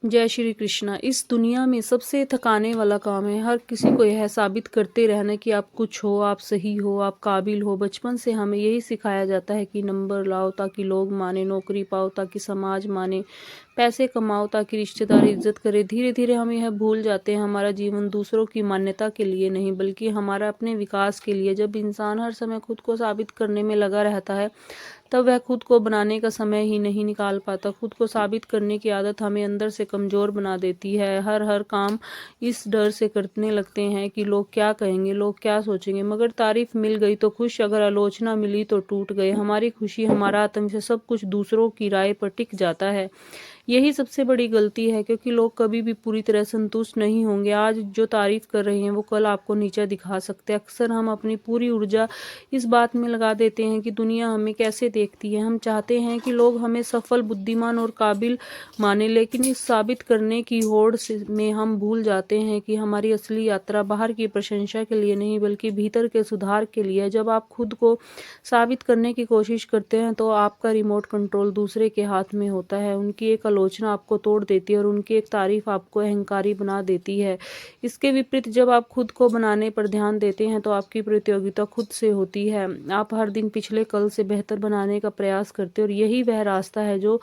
जय श्री कृष्णा। इस दुनिया में सबसे थकाने वाला काम है हर किसी को यह साबित करते रहना कि आप कुछ हो, आप सही हो, आप काबिल हो। बचपन से हमें यही सिखाया जाता है कि नंबर लाओ ताकि लोग माने, नौकरी पाओ ताकि समाज माने, पैसे कमाओ ताकि रिश्तेदार इज्जत करे। धीरे धीरे हम यह भूल जाते हैं हमारा जीवन दूसरों की मान्यता के लिए नहीं बल्कि हमारा अपने विकास के लिए। जब इंसान हर समय खुद को साबित करने में लगा रहता है तब वह खुद को बनाने का समय ही नहीं निकाल पाता। खुद को साबित करने की आदत हमें अंदर से कमज़ोर बना देती है। हर काम इस डर से करने लगते हैं कि लोग क्या कहेंगे, लोग क्या सोचेंगे। मगर तारीफ मिल गई तो खुश, अगर आलोचना मिली तो टूट गए। हमारी खुशी, हमारा आत्मविश्वास सब कुछ दूसरों की राय पर टिक जाता है। यही सबसे बड़ी गलती है क्योंकि लोग कभी भी पूरी तरह संतुष्ट नहीं होंगे। आज जो तारीफ कर रहे हैं वो कल आपको नीचा दिखा सकते हैं। अक्सर हम अपनी पूरी ऊर्जा इस बात में लगा देते हैं कि दुनिया हमें कैसे देखती है। हम चाहते हैं कि लोग हमें सफल, बुद्धिमान और काबिल माने, लेकिन इस साबित करने की होड़ में हम भूल जाते हैं कि हमारी असली यात्रा बाहर की प्रशंसा के लिए नहीं बल्कि भीतर के सुधार के लिए है। जब आप खुद को साबित करने की कोशिश करते हैं तो आपका रिमोट कंट्रोल दूसरे के हाथ में होता है। उनकी एक आलोचना आपको तोड़ देती है और उनकी एक तारीफ आपको अहंकारी बना देती है। इसके विपरीत जब आप खुद को बनाने पर ध्यान देते हैं तो आपकी प्रतियोगिता खुद से होती है। आप हर दिन पिछले कल से बेहतर बनाने का प्रयास करते हैं और यही वह रास्ता है जो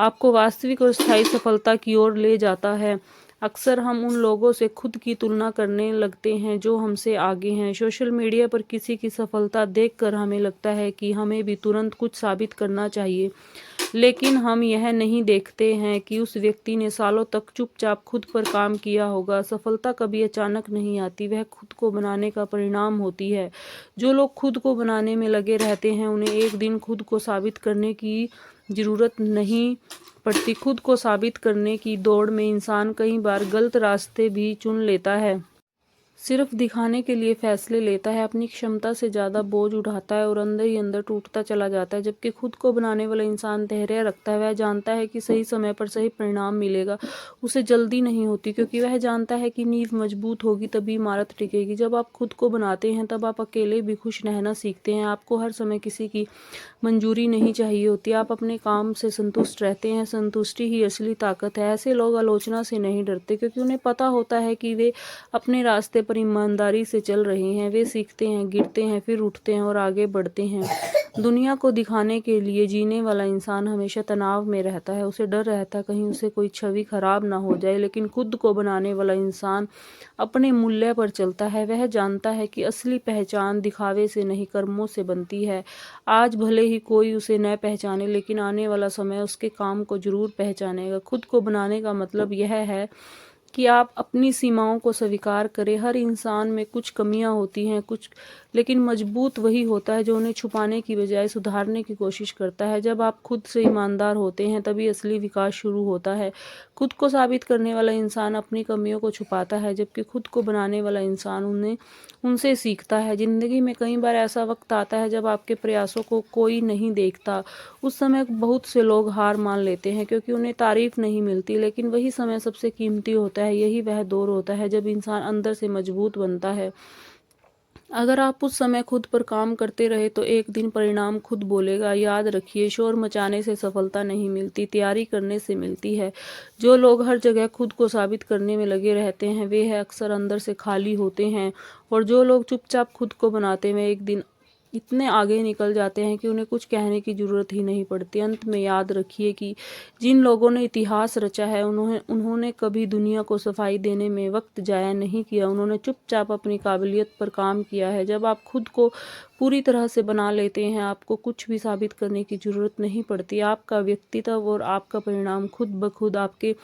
आपको वास्तविक और स्थायी सफलता की ओर ले जाता है। अक्सर हम उन लोगों से खुद की तुलना करने लगते हैं जो हमसे आगे हैं। सोशल मीडिया पर किसी की सफलता देखकर हमें लगता है कि हमें भी तुरंत कुछ साबित करना चाहिए, लेकिन हम यह नहीं देखते हैं कि उस व्यक्ति ने सालों तक चुपचाप खुद पर काम किया होगा। सफलता कभी अचानक नहीं आती, वह खुद को बनाने का परिणाम होती है। जो लोग खुद को बनाने में लगे रहते हैं उन्हें एक दिन खुद को साबित करने की जरूरत नहीं पड़ती। खुद को साबित करने की दौड़ में इंसान कई बार गलत रास्ते भी चुन लेता है, सिर्फ दिखाने के लिए फैसले लेता है, अपनी क्षमता से ज़्यादा बोझ उठाता है और अंदर ही अंदर टूटता चला जाता है। जबकि खुद को बनाने वाला इंसान धैर्य रखता है। वह जानता है कि सही समय पर सही परिणाम मिलेगा। उसे जल्दी नहीं होती क्योंकि वह जानता है कि नींव मजबूत होगी तभी इमारत टिकेगी। जब आप खुद को बनाते हैं तब आप अकेले भी खुश रहना सीखते हैं। आपको हर समय किसी की मंजूरी नहीं चाहिए होती। आप अपने काम से संतुष्ट रहते हैं। संतुष्टि ही असली ताकत है। ऐसे लोग आलोचना से नहीं डरते क्योंकि उन्हें पता होता है कि वे अपने रास्ते पर ईमानदारी से चल रहे हैं। वे सीखते हैं, गिरते हैं, फिर उठते हैं और आगे बढ़ते हैं। दुनिया को दिखाने के लिए जीने वाला इंसान हमेशा तनाव में रहता है। उसे डर रहता है कहीं उसे कोई छवि खराब ना हो जाए। लेकिन खुद को बनाने वाला इंसान अपने मूल्य पर चलता है। वह जानता है कि असली पहचान दिखावे से नहीं कर्मों से बनती है। आज भले ही कोई उसे न पहचाने लेकिन आने वाला समय उसके काम को जरूर पहचानेगा। खुद को बनाने का मतलब यह है कि आप अपनी सीमाओं को स्वीकार करें। हर इंसान में कुछ कमियां होती हैं, लेकिन मजबूत वही होता है जो उन्हें छुपाने की बजाय सुधारने की कोशिश करता है। जब आप खुद से ईमानदार होते हैं तभी असली विकास शुरू होता है। खुद को साबित करने वाला इंसान अपनी कमियों को छुपाता है जबकि खुद को बनाने वाला इंसान उनसे सीखता है। जिंदगी में कई बार ऐसा वक्त आता है जब आपके प्रयासों को कोई नहीं देखता। उस समय बहुत से लोग हार मान लेते हैं क्योंकि उन्हें तारीफ नहीं मिलती, लेकिन वही समय सबसे कीमती होता है। यही वह दौर होता है जब इंसान अंदर से मजबूत बनता है। अगर आप उस समय खुद पर काम करते रहे तो एक दिन परिणाम खुद बोलेगा। याद रखिए, शोर मचाने से सफलता नहीं मिलती, तैयारी करने से मिलती है। जो लोग हर जगह खुद को साबित करने में लगे रहते हैं वे अक्सर अंदर से खाली होते हैं, और जो लोग चुपचाप खुद को बनाते हैं एक दिन इतने आगे निकल जाते हैं कि उन्हें कुछ कहने की जरूरत ही नहीं पड़ती। अंत में याद रखिए कि जिन लोगों ने इतिहास रचा है उन्होंने कभी दुनिया को सफाई देने में वक्त जाया नहीं किया। उन्होंने चुपचाप अपनी काबिलियत पर काम किया है। जब आप खुद को पूरी तरह से बना लेते हैं आपको कुछ भी साबित करने की जरूरत नहीं पड़ती। आपका व्यक्तित्व और आपका परिणाम खुद ब खुद आपके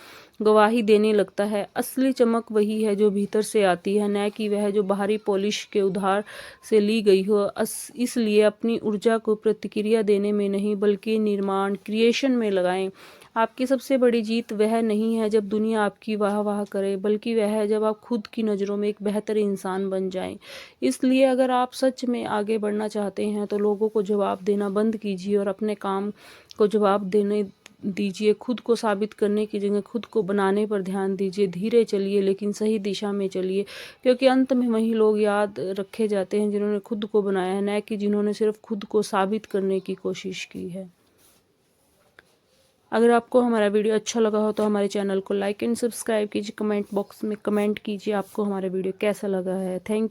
गवाही देने लगता है। असली चमक वही है जो भीतर से आती है, न कि वह जो बाहरी पॉलिश के उधार से ली गई हो। इसलिए अपनी ऊर्जा को प्रतिक्रिया देने में नहीं बल्कि निर्माण, क्रिएशन में लगाएं। आपकी सबसे बड़ी जीत वह नहीं है जब दुनिया आपकी वाह वाह करे, बल्कि वह है जब आप खुद की नज़रों में एक बेहतर इंसान बन जाएं। इसलिए अगर आप सच में आगे बढ़ना चाहते हैं तो लोगों को जवाब देना बंद कीजिए और अपने काम को जवाब देने दीजिए। खुद को साबित करने की जगह खुद को बनाने पर ध्यान दीजिए। धीरे चलिए लेकिन सही दिशा में चलिए, क्योंकि अंत में वही लोग याद रखे जाते हैं जिन्होंने खुद को बनाया है, न कि जिन्होंने सिर्फ खुद को साबित करने की कोशिश की है। अगर आपको हमारा वीडियो अच्छा लगा हो तो हमारे चैनल को लाइक एंड सब्सक्राइब कीजिए, कमेंट बॉक्स में कमेंट कीजिए आपको हमारा वीडियो कैसा लगा है। थैंक